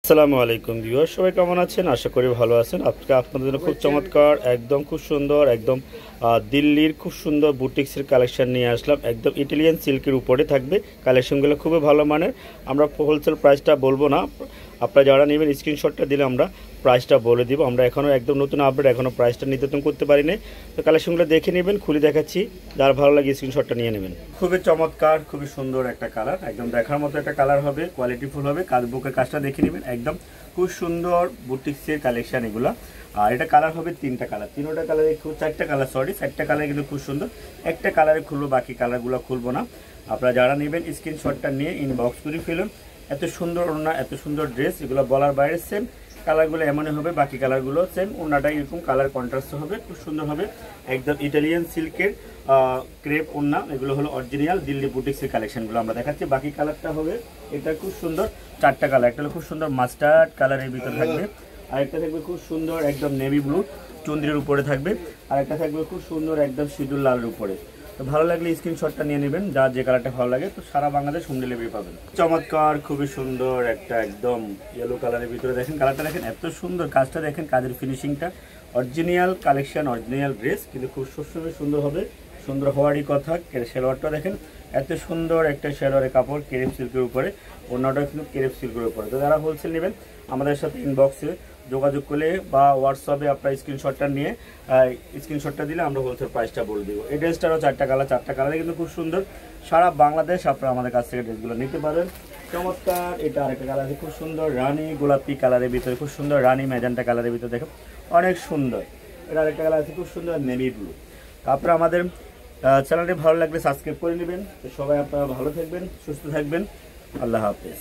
আসসালামু আলাইকুম ভিউয়ার, সবাই কেমন আছেন? আশা করি ভালো আছেন। আজকে আপনাদের জন্য খুব চমৎকার, একদম খুব সুন্দর, একদম দিল্লির খুব সুন্দর বুটিক্সের কালেকশন নিয়ে আসলাম। একদম ইটালিয়ান সিল্কের উপরে থাকবে কালেকশনগুলো, খুবই ভালো মানের। আমরা হোলসেল প্রাইসটা বলবো না, আপনারা যারা নেবেন স্ক্রিনশটটা দিলে আমরা প্রাইসটা বলে দিব। আমরা এখনও একদম নতুন আপডেট, এখনও প্রাইসটা নির্ধারণ করতে পারি নাই। তো কালেকশনগুলো দেখে নেবেন, খুলে দেখাচ্ছি, যার ভালো লাগে স্ক্রিনশটটা নিয়ে নেবেন। খুবই চমৎকার, খুবই সুন্দর একটা কালার, একদম দেখার মতো একটা কালার হবে, কোয়ালিটিফুল হবে। কাজ বুকের কাজটা দেখে নেবেন, একদম খুব সুন্দর বুটিক্সের কালেকশন এগুলো। আর এটা কালার হবে তিনটা কালার, তিনটা কালারে চারটা কালার, চারটা কালার কিন্তু খুব সুন্দর। একটা কালারে খুলবো, বাকি কালারগুলো খুলবো না। আপনারা যারা নেবেন স্ক্রিনশটটা নিয়ে ইনবক্স করে ফেলুন। এত সুন্দর ওড়না, এত সুন্দর ড্রেস, এগুলো বলার বাইরে। সেম কালারগুলো এমনই হবে, বাকি কালারগুলো সেম। ওড়নাটা এরকম কালার কন্ট্রাস্ট হবে, খুব সুন্দর হবে। একদম ইটালিয়ান সিল্কের ক্রেপ ওড়না, এগুলো হলো অরিজিনাল দিল্লি বুটিক্সের কালেকশনগুলো আমরা দেখাচ্ছি। বাকি কালারটা হবে এটা খুব সুন্দর, চারটা কালার। একটা হলো খুব সুন্দর মাস্টার্ড কালারের ভিতরে থাকবে, আরেকটা থাকবে খুব সুন্দর একদম নেভি ব্লু চুন্দ্রির উপরে থাকবে, আরেকটা থাকবে খুব সুন্দর একদম সিঁদুর লালের উপরে। তো ভালো লাগলে স্ক্রিনশটটা নিয়ে নেবেন, যার যে কালারটা ভালো লাগে। তো সারা বাংলাদেশ হোম ডেলিভারি পাবেন। চমৎকার, খুবই সুন্দর একটা একদম ইয়েলো কালারের ভিতরে দেখেন, কালারটা দেখেন, এত সুন্দর কাজটা দেখেন, কাজের ফিনিশিংটা। অরিজিনাল কালেকশন, অরিজিনাল ড্রেস, কিন্তু খুব সবসময় সুন্দর হবে। সুন্দর হওয়ারই কথা। সালোয়ারটা দেখেন, এত সুন্দর একটা সালোয়ারের কাপড়, কেরেপ সিল্কের উপরে। অন্যটা কিন্তু কেরেপ সিল্কের উপরে। তো যারা হোলসেল নেবেন আমাদের সাথে ইনবক্সে যোগাযোগ করলে বা হোয়াটসঅ্যাপে আপনার স্ক্রিনশটটা নিয়ে স্ক্রিনশটটা দিলে আমরা হোলসেল প্রাইসটা বলে দিব। এই ড্রেসটারও চারটা কালার কিন্তু খুব সুন্দর। সারা বাংলাদেশ আপনারা আমাদের কাছ থেকে ড্রেসগুলো নিতে পারেন। চমৎকার, এটা আরেকটা কালার আছে খুব সুন্দর, রানি গোলাপি কালারের ভিতরে, খুব সুন্দর রানি ম্যাজেন্টা কালারের ভিতরে, দেখো অনেক সুন্দর। এটা আরেকটা কালার আছে খুব সুন্দর নেভি ব্লু। তারপরে আমাদের চ্যানেলটি ভালো লাগলে সাবস্ক্রাইব করে নেবেন। তো সবাই আপনারা ভালো থাকবেন, সুস্থ থাকবেন। আল্লাহ হাফেজ।